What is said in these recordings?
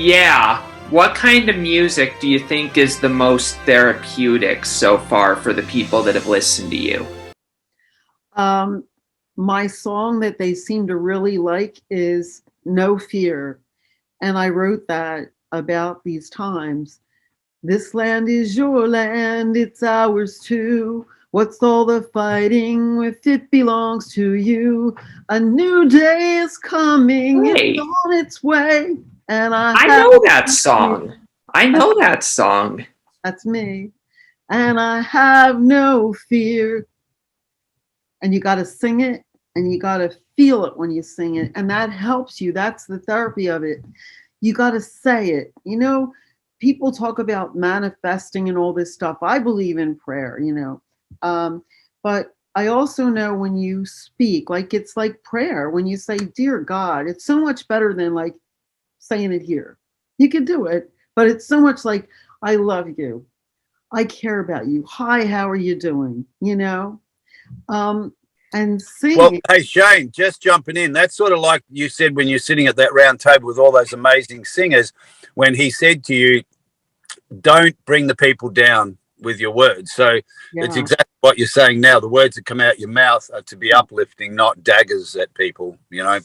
Yeah. What kind of music do you think is the most therapeutic so far for the people that have listened to you? Um, my song that they seem to really like is No Fear. And I wrote that about these times. This land is your land, it's ours too. What's all the fighting if it belongs to you? A new day is coming, it's Hey, on its way. And I I have know that no song. I fear. know that song. That's me. And I have no fear. And you got to sing it and you got to feel it when you sing it. And that helps you. That's the therapy of it. You got to say it. People talk about manifesting and all this stuff. I believe in prayer. But I also know when you speak, like it's like prayer. When you say, Dear God, it's so much better than like saying it here. You can do it, but it's so much like, I love you. I care about you. Hi, how are you doing? Um, and Well, singing. hey, Shane, just jumping in. That's sort of like you said when you're sitting at that round table with all those amazing singers, when he said to you, don't bring the people down with your words. So it's Yeah. exactly what you're saying now. The words that come out your mouth are to be uplifting, not daggers at people,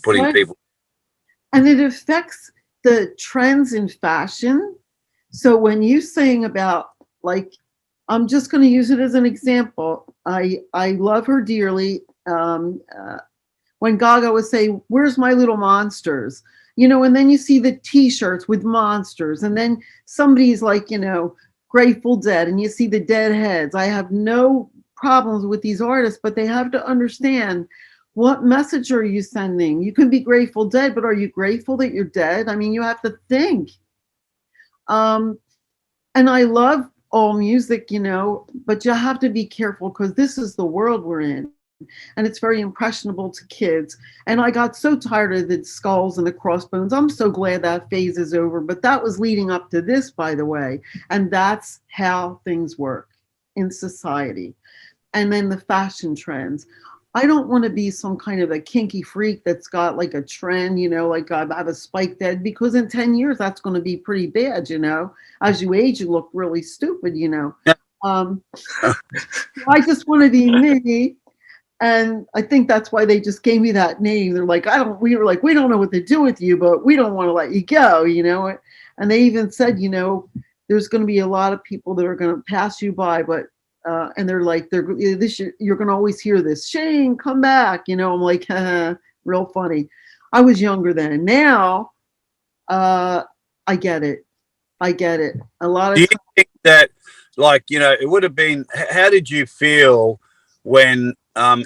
putting Right. people. And it affects the trends in fashion. So when you sing about, like, I'm just going to use it as an example. I love her dearly. When Gaga would say, "Where's my little monsters?" And then you see the T-shirts with monsters, and then somebody's like, Grateful Dead, and you see the dead heads. I have no problems with these artists, but they have to understand, what message are you sending? You can be Grateful Dead, but are you grateful that you're dead? I mean, you have to think. Um, and I love all music, but you have to be careful because this is the world we're in. And it's very impressionable to kids. And I got so tired of the skulls and the crossbones. I'm so glad that phase is over. But that was leading up to this, by the way. And that's how things work in society. And then the fashion trends. I don't want to be some kind of a kinky freak that's got like a trend, like I have a spiked head, because in 10 years, that's going to be pretty bad. As you age, you look really stupid. Um, I just want to be me. And I think that's why they just gave me that name. They're like, we were like, we don't know what to do with you, but we don't want to let you go. And they even said, there's going to be a lot of people that are going to pass you by, but, and they're like, you're going to always hear this, Shane, come back. I'm like, real funny. I was younger then. Now, I get it. I get it. A lot Do of you times. think that, like, it would have been, how did you feel when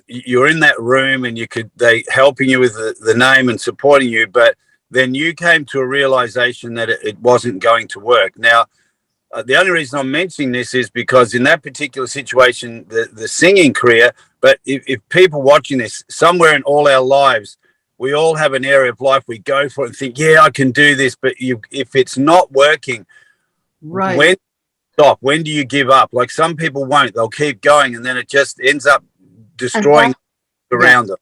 you're in that room and they helping you with the name and supporting you, but then you came to a realization that it wasn't going to work? Now, the only reason I'm mentioning this is because in that particular situation, the singing career, but if people watching this, somewhere in all our lives, we all have an area of life we go for it and think, yeah, I can do this. But if it's not working, Right. when stop? When do you give up? Like some people won't, they'll keep going and then it just ends up And destroying yeah, around them.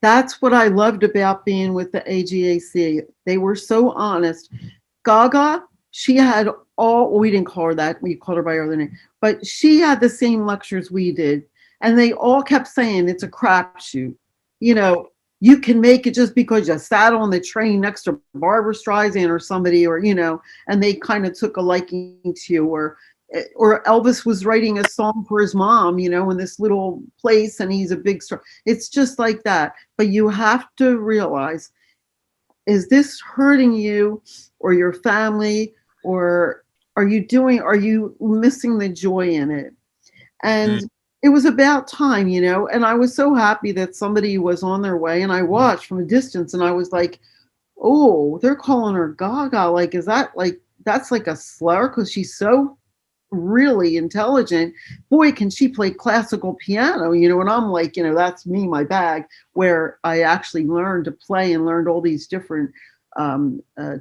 that's what I loved about being with the AGAC. They were so honest. Gaga, she had all, we didn't call her that, we called her by her other name, but she had the same lectures we did. And they all kept saying it's a crapshoot. You know, you can make it just because you sat on the train next to Barbara Streisand or somebody, and they kind of took a liking to you, or Elvis was writing a song for his mom, in this little place, and he's a big star. It's just like that. But you have to realize, is this hurting you or your family, or are you missing the joy in it? Mm. And it was about time, and I was so happy that somebody was on their way, and I watched from a distance, and I was like, oh, they're calling her Gaga. Like, is that like, that's like a slur? Because she's so really intelligent. Boy, can she play classical piano, and I'm like, that's me, my bag, where I actually learned to play and learned all these different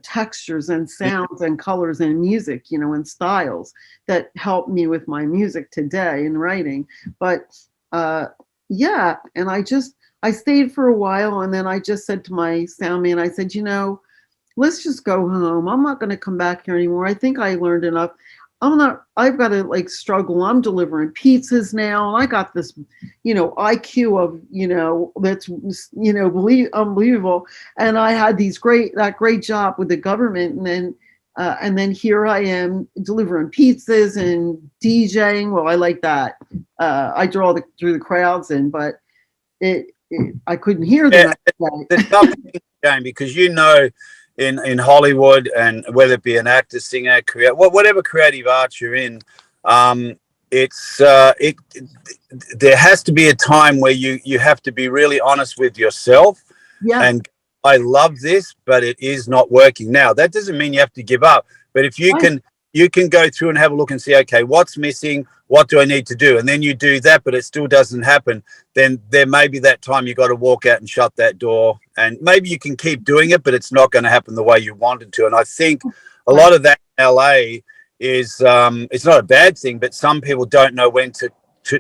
textures and sounds and colors and music, and styles that help me with my music today and writing. But uh, yeah, and I stayed for a while, and then I just said to my sound man, I said, let's just go home. I'm not going to come back here anymore. I think I learned enough. I've got to like struggle. I'm delivering pizzas now. And I got this, IQ of, that's, unbelievable. And I had that great job with the government. And then here I am delivering pizzas and DJing. Well, I like that. I draw through the crowds but I couldn't hear them. Yeah, the tough thing, Jane, because in Hollywood, and whether it be an actor, singer, whatever creative arts you're in, there has to be a time where you have to be really honest with yourself. Yeah. And I love this, but it is not working. Now, that doesn't mean you have to give up, but if you can go through and have a look and see, okay, what's missing? What do I need to do? And then you do that, but it still doesn't happen. Then there may be that time you got to walk out and shut that door. And maybe you can keep doing it, but it's not going to happen the way you wanted to. And I think a lot of that in LA is, it's not a bad thing, but some people don't know when to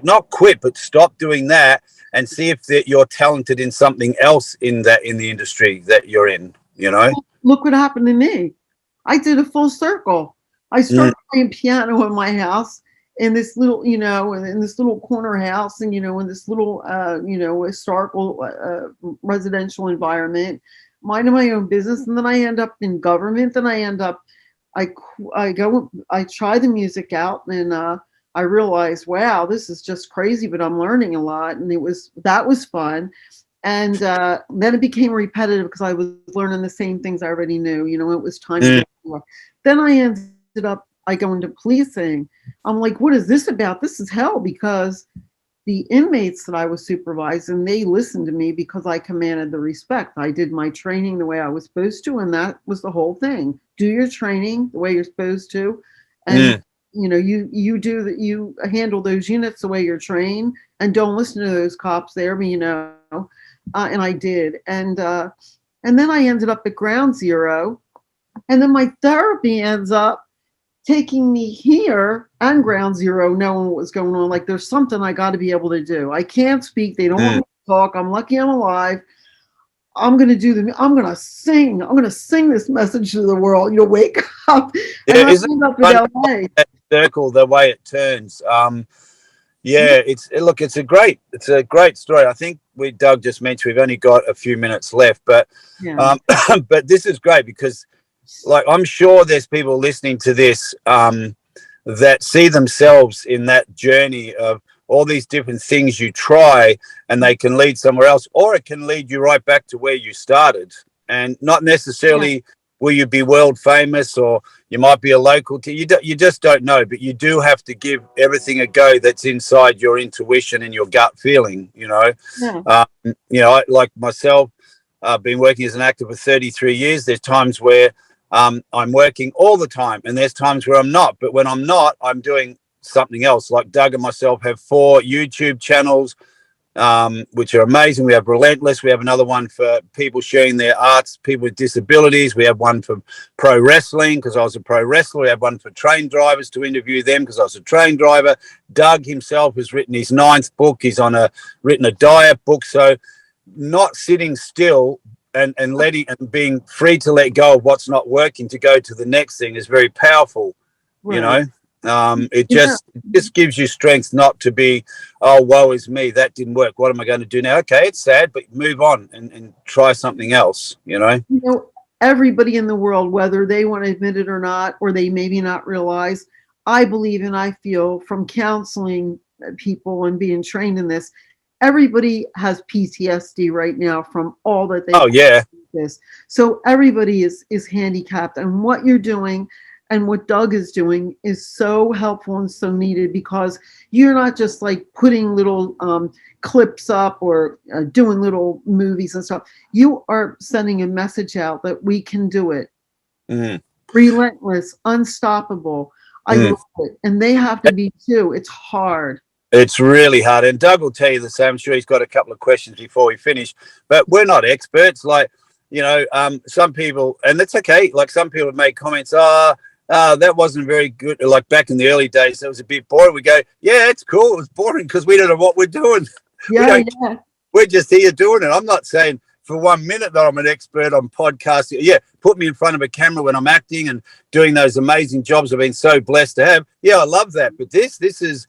not quit, but stop doing that and see if you're talented in something else in the industry that you're in, Look what happened to me. I did a full circle. I started playing piano in my house in this little, in this little corner house, and, in this little, historical residential environment, minding my own business. And then I end up in government. Then I try the music out, and I realized, wow, this is just crazy, but I'm learning a lot. And that was fun. And then it became repetitive because I was learning the same things I already knew. It was time to go more. Then I go into policing. I'm like, what is this about? This is hell, because the inmates that I was supervising, they listened to me because I commanded the respect. I did my training the way I was supposed to, and that was the whole thing. Do your training the way you're supposed to, and you handle those units the way you're trained, and don't listen to those cops there. And I did, and then I ended up at Ground Zero, and then my therapy ends up taking me here and Ground Zero, knowing what was going on. Like, there's something I got to be able to do. I can't speak. They don't want me to talk. I'm lucky I'm alive. I'm going to sing. I'm going to sing this message to the world. Wake up. Yeah, and I end up in LA. That circle, the way it turns. It's a great story. I think Doug just mentioned we've only got a few minutes left, but but this is great because, like, I'm sure there's people listening to this that see themselves in that journey of all these different things you try, and they can lead somewhere else, or it can lead you right back to where you started. And not necessarily will you be world famous, or you might be a local you just don't know, but you do have to give everything a go that's inside your intuition and your gut feeling. Like myself, I've been working as an actor for 33 years. There's times where I'm working all the time, and there's times where I'm not. But when I'm not, I'm doing something else. Like Doug and myself have 4 YouTube channels, which are amazing. We have Relentless. We have another one for people sharing their arts, people with disabilities. We have one for pro wrestling because I was a pro wrestler. We have one for train drivers to interview them because I was a train driver. Doug himself has written his 9th book. He's written a diet book. So not sitting still and being free to let go of what's not working to go to the next thing is very powerful. Right. It just gives you strength not to be, oh, woe is me, that didn't work, what am I going to do now? Okay, it's sad, but move on and try something else. Everybody in the world, whether they want to admit it or not, or they maybe not realize, I believe and I feel from counseling people and being trained in this, everybody has PTSD right now from all that they so everybody is handicapped, and what you're doing and what Doug is doing is so helpful and so needed, because you're not just like putting little clips up or doing little movies and stuff. You are sending a message out that we can do it. Relentless, unstoppable. I love it. And they have to be too. It's hard. It's really hard. And Doug will tell you the same. I'm sure he's got a couple of questions before we finish, but we're not experts. Like, some people, and that's okay. Like, some people have made comments, that wasn't very good. Like back in the early days, that was a bit boring. We go, yeah, it's cool. It was boring because we don't know what we're doing. We're just here doing it. I'm not saying for 1 minute that I'm an expert on podcasting. Yeah, put me in front of a camera when I'm acting and doing those amazing jobs I've been so blessed to have. Yeah, I love that. But this is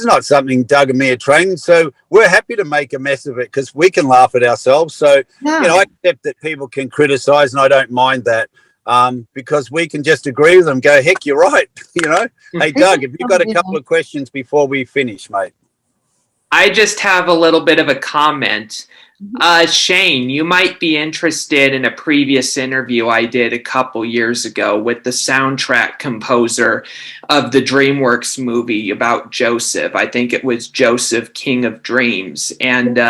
not something Doug and me are trained. So we're happy to make a mess of it because we can laugh at ourselves. So, Yeah. I accept that people can criticize, and I don't mind that. Because we can just agree with them, go, heck, you're right. Hey, Doug, have you got a couple of questions before we finish, mate? I just have a little bit of a comment. Shane, you might be interested in a previous interview I did a couple years ago with the soundtrack composer of the DreamWorks movie about Joseph. I think it was Joseph, King of Dreams. And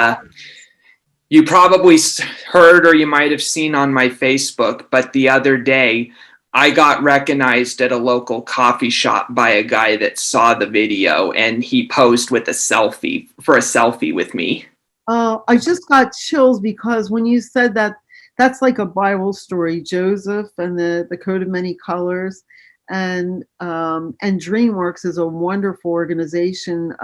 you probably heard, or you might have seen on my Facebook, but the other day I got recognized at a local coffee shop by a guy that saw the video, and he posed with a selfie with me. I just got chills because when you said that, that's like a Bible story, Joseph and the coat of many colors, and DreamWorks is a wonderful organization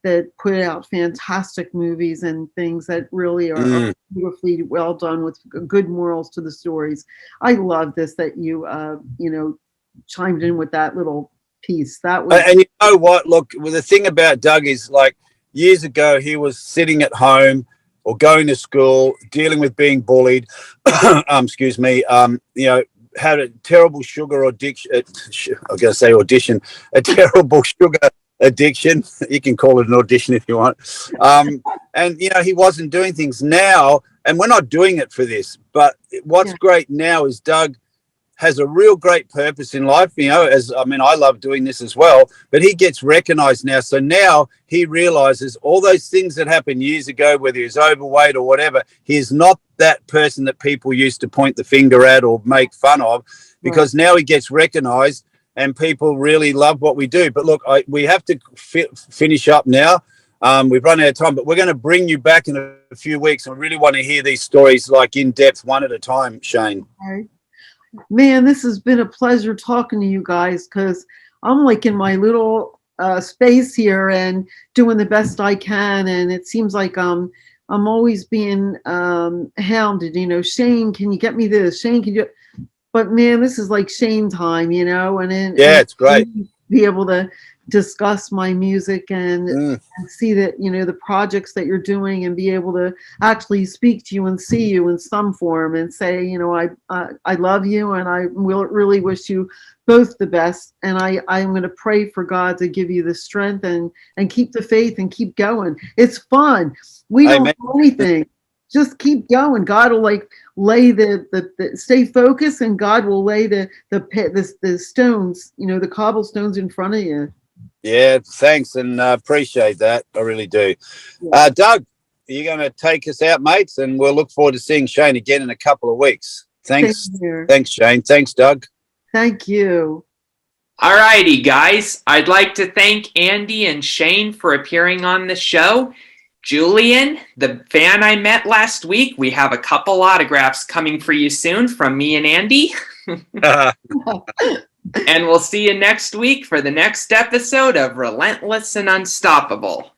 that put out fantastic movies and things that really are beautifully well done with good morals to the stories. I love this that you chimed in with that little piece. That was, and you know what? Look, well, the thing about Doug is, like, years ago he was sitting at home or going to school, dealing with being bullied. Excuse me. Had a terrible sugar addiction. I was going to say audition. A terrible sugar addiction. You can call it an audition if you want. And he wasn't doing things now, and we're not doing it for this. But what's great now is Doug has a real great purpose in life. I love doing this as well, but he gets recognized now. So now he realizes all those things that happened years ago, whether he was overweight or whatever, he's not that person that people used to point the finger at or make fun of, because now he gets recognized and people really love what we do. But look, we have to finish up now. We've run out of time, but we're going to bring you back in a few weeks. And we really want to hear these stories like in depth, one at a time, Shane. right. Man, this has been a pleasure talking to you guys because I'm like in my little space here and doing the best I can. And it seems like I'm always being hounded. Shane, can you get me this? Shane, can you? But man, this is like Shane time, and then it's great. Be able to discuss my music and see that the projects that you're doing, and be able to actually speak to you and see you in some form and say, I love you, and I will really wish you both the best, and I'm going to pray for God to give you the strength and keep the faith and keep going. It's fun. We don't do anything. Just keep going. God will lay the stay focused, and God will lay the stones, the cobblestones in front of you. Yeah, thanks, and appreciate that. I really do. Yeah. Doug, are you going to take us out, mates? And we'll look forward to seeing Shane again in a couple of weeks. Thanks. Thanks, Shane. Thanks, Doug. Thank you. All righty, guys. I'd like to thank Andy and Shane for appearing on the show. Julian, the fan I met last week, we have a couple autographs coming for you soon from me and Andy. And we'll see you next week for the next episode of Relentless and Unstoppable.